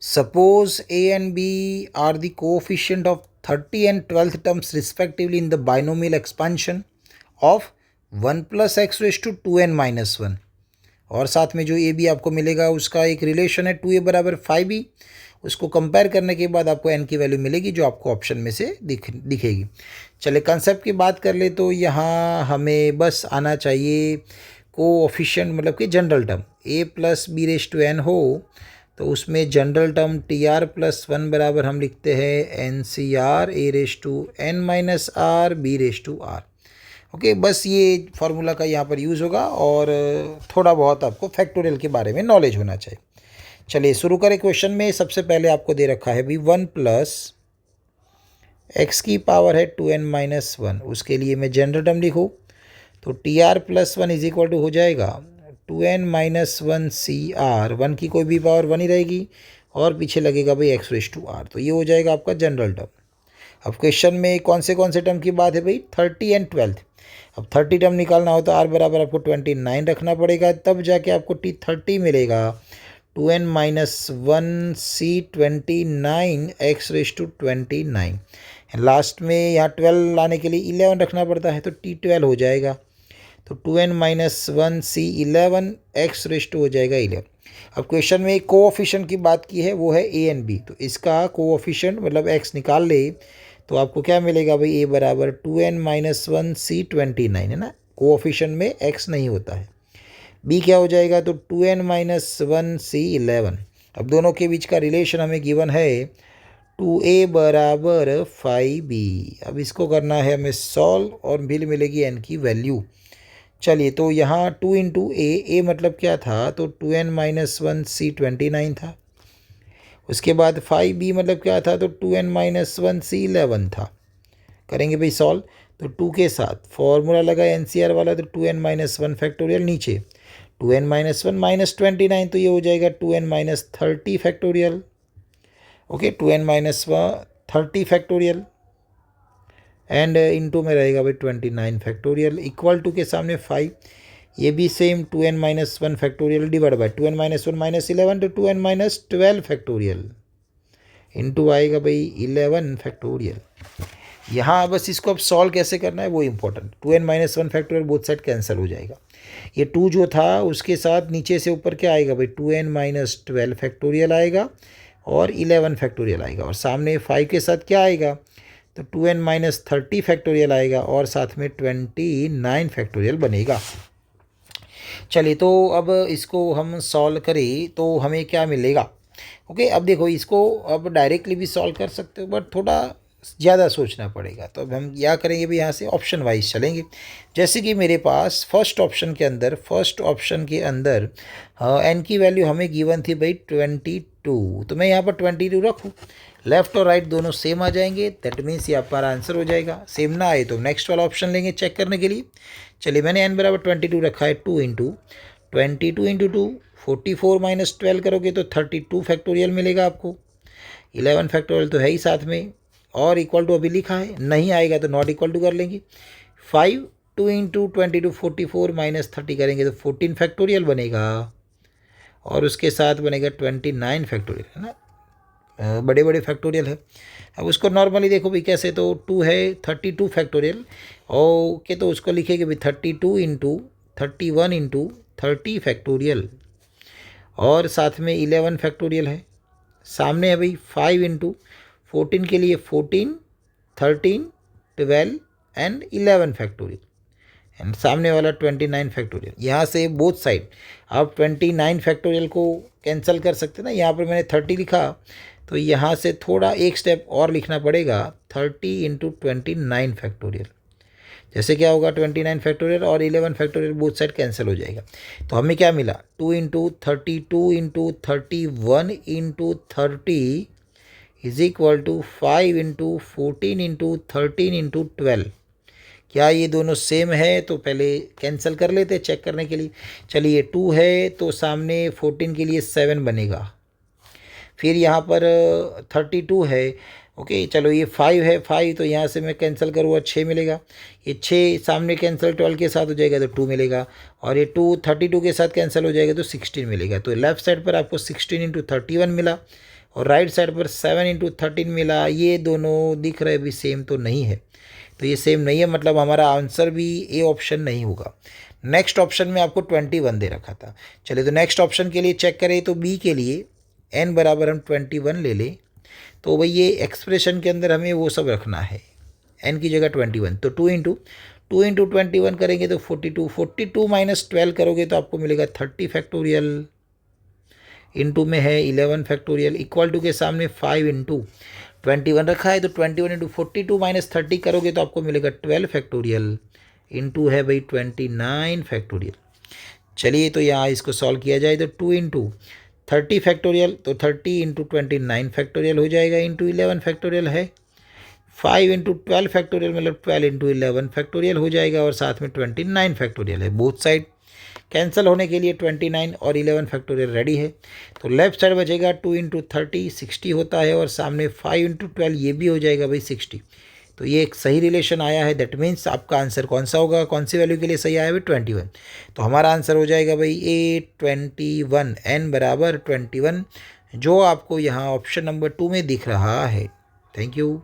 Suppose a and b are the coefficient of 30 and 12th terms respectively in the binomial expansion of 1 plus x raised to 2n minus 1। और साथ में जो A B आपको मिलेगा उसका एक relation है 2a बराबर 5b। उसको कंपेयर करने के बाद आपको n की वैल्यू मिलेगी जो आपको ऑप्शन में से दिखेगी। चले कंसेप्ट की बात कर ले तो यहाँ हमें बस आना चाहिए कोएफिशिएंट मतलब कि general term a plus B raise to N हो तो उसमें general term T R plus 1 बराबर हम लिखते हैं N C R A raise to N minus R B raise to R. Okay, बस ये फार्मूला का यहाँ पर यूज़ होगा और थोड़ा बहुत आपको फैक्टोरियल के बारे में नॉलेज होना चाहिए। चलिए शुरू करें। क्वेश्चन में सबसे पहले आपको दे रखा है भी 1 प्लस एक्स की पावर है 2n माइनस 1। उसके लिए मैं जनरल टर्म लिखूँ तो T R plus 1 is equal to हो जाएगा 2n माइनस 1 सी आर। 1 की कोई भी पावर 1 ही रहेगी और पीछे लगेगा भाई एक्स रेज टू आर। तो ये हो जाएगा आपका जनरल टर्म। अब क्वेश्चन में कौन से टर्म की बात है भाई 30 एंड 12। अब 30 टर्म निकालना हो तो आर बराबर आपको 29 रखना पड़ेगा, तब जाके आपको टी 30 मिलेगा 2n minus 1 C 29 X raise to 29। Last में यहाँ 12 लाने के लिए 11 रखना पड़ता है तो टी 12 हो जाएगा। तो 2n minus 1 C 11 X raise to हो जाएगा 11। अब क्वेश्चन में एक कोएफिशिएंट की बात की है वो है ए एंड बी। तो इसका कोएफिशिएंट मतलब एक्स निकाल ले तो आपको क्या मिलेगा भाई ए बराबर 2n माइनस 1 सी 29 है ना। कोएफिशिएंट में एक्स नहीं होता है। बी क्या हो जाएगा तो 2n माइनस 1 सी 11। अब दोनों के बीच का रिलेशन हमें गिवन है 2a बराबर 5b। अब इसको करना है हमें सॉल्व और फिर मिलेगी n की वैल्यू। चलिए तो यहाँ 2 इंटू ए मतलब क्या था तो 2n माइनस 1 सी 29 था। उसके बाद 5b मतलब क्या था तो 2n माइनस 1 सी 11 था। करेंगे भाई सॉल्व तो 2 के साथ फॉर्मूला लगा एनसीआर वाला तो 2n माइनस 1 फैक्टोरियल नीचे 2n माइनस 1 माइनस 29 तो ये हो जाएगा 2n minus 30 factorial. Okay, 2n minus 30 factorial and into में रहेगा भाई 29 फैक्टोरियल इक्वल टू के सामने 5। ये भी same 2n minus 1 factorial divide by 2n minus 1 minus 11 तो 2n माइनस 12 फैक्टोरियल इंटू आएगा भाई 11 फैक्टोरियल। यहाँ बस इसको अब सॉल्व कैसे करना है वो important. 2n minus 1 factorial both side cancel हो जाएगा। ये 2 जो था उसके साथ नीचे से ऊपर क्या आएगा भाई 2n माइनस 12 फैक्टोरियल आएगा और 11 फैक्टोरियल आएगा और सामने 5 के साथ क्या आएगा तो 2n माइनस 30 फैक्टोरियल आएगा और साथ में 29 फैक्टोरियल बनेगा। चलिए तो अब इसको हम सॉल्व करें तो हमें क्या मिलेगा। ओके, अब देखो इसको अब डायरेक्टली भी सॉल्व कर सकते हो बट थोड़ा ज़्यादा सोचना पड़ेगा। तो अब हम क्या करेंगे भी यहाँ से ऑप्शन वाइज चलेंगे। जैसे कि मेरे पास फर्स्ट ऑप्शन के अंदर एन की वैल्यू हमें गिवन थी भाई 22। तो मैं यहाँ पर 22 रखूँ, लेफ्ट और राइट दोनों सेम आ जाएंगे, दैट मीन्स यहाँ पर आंसर हो जाएगा। सेम ना आए तो नेक्स्ट वाला ऑप्शन लेंगे चेक करने के लिए। चलिए मैंने एन बराबर 22 रखा है 2 इंटू 22 इंटू 2 44 माइनस 12 करोगे तो 32 फैक्टोरियल मिलेगा आपको। 11 फैक्टोरियल तो है ही साथ में और इक्वल टू अभी लिखा है, नहीं आएगा तो नॉट इक्वल टू कर लेंगे। 5 2 इंटू 22 44 माइनस 30 करेंगे तो 14 फैक्टोरियल बनेगा और उसके साथ बनेगा 29 फैक्टोरियल है ना। बड़े बड़े फैक्टोरियल है। अब उसको नॉर्मली देखो भी कैसे तो 2 है 32 फैक्टोरियल ओके तो उसको लिखेंगे भी 32 इंटू 31 इंटू 30 फैक्टोरियल और साथ में 11 फैक्टोरियल है। सामने है भाई 5 इंटू 14 के लिए 14 13 12 एंड 11 फैक्टोरियल एंड सामने वाला 29 फैक्टोरियल। यहाँ से बोथ साइड आप 29 फैक्टोरियल को कैंसिल कर सकते हैं ना। यहाँ पर मैंने 30 लिखा तो यहाँ से थोड़ा एक स्टेप और लिखना पड़ेगा 30 इंटू 29 फैक्टोरियल। जैसे क्या होगा 29 फैक्टोरियल और 11 फैक्टोरियल बोथ साइड कैंसिल हो जाएगा। तो हमें क्या मिला 2 into 32 into 31 into 30 is equal to 5 into 14 into 13 into 12। क्या ये दोनों सेम है तो पहले कैंसिल कर लेते चेक करने के लिए। चलिए 2 है तो सामने 14 के लिए 7 बनेगा, फिर यहाँ पर 32 है ओके चलो ये 5 है 5 तो यहाँ से मैं कैंसिल करूँगा 6 मिलेगा। ये 6 सामने कैंसिल 12 के साथ हो जाएगा तो 2 मिलेगा और ये 2 32 के साथ कैंसिल हो जाएगा तो 16 मिलेगा। तो लेफ्ट साइड पर आपको 16 इंटू 31 मिला और राइट साइड पर 7 इंटू 13 मिला, ये दोनों दिख रहे भी सेम तो नहीं है, तो ये सेम नहीं है, मतलब हमारा आंसर भी ए ऑप्शन नहीं होगा। नेक्स्ट ऑप्शन में आपको 21 दे रखा था। चलिए तो नेक्स्ट ऑप्शन के लिए चेक करें, तो बी के लिए n बराबर हम 21 ले लें, तो भाई ये एक्सप्रेशन के अंदर हमें वो सब रखना है, n की जगह 21, तो 2 इंटू 21 करेंगे तो 42, 42 माइनस 12 करोगे तो आपको मिलेगा 30 फैक्टोरियल, इंटू में है 11 फैक्टोरियल, इक्वल टू के सामने 5 इंटू 21 रखा है, तो 21 इंटू 42 माइनस 30 करोगे तो आपको मिलेगा 12 फैक्टोरियल, इंटू है भाई 29 फैक्टोरियल। चलिए तो यहाँ इसको सॉल्व किया जाए तो 2 इंटू 30 फैक्टोरियल, तो 30 इंटू 29 फैक्टोरियल हो जाएगा, इंटू 11 फैक्टोरियल है, 5 इंटू 12 फैक्टोरियल मतलब 12 इंटू 11 फैक्टोरियल हो जाएगा, और साथ में 29 फैक्टोरियल है। बोथ साइड कैंसिल होने के लिए 29 और 11 फैक्टोरियल रेडी है, तो लेफ्ट साइड बचेगा 2 इंटू 30 60 होता है, और सामने 5 इंटू 12 ये भी हो जाएगा भाई 60। तो ये एक सही रिलेशन आया है, दैट मीन्स आपका आंसर कौन सा होगा, कौन सी वैल्यू के लिए सही आया भाई 21। तो हमारा आंसर हो जाएगा भाई ए 21, n बराबर 21, जो आपको यहाँ ऑप्शन नंबर 2 में दिख रहा है। Thank you.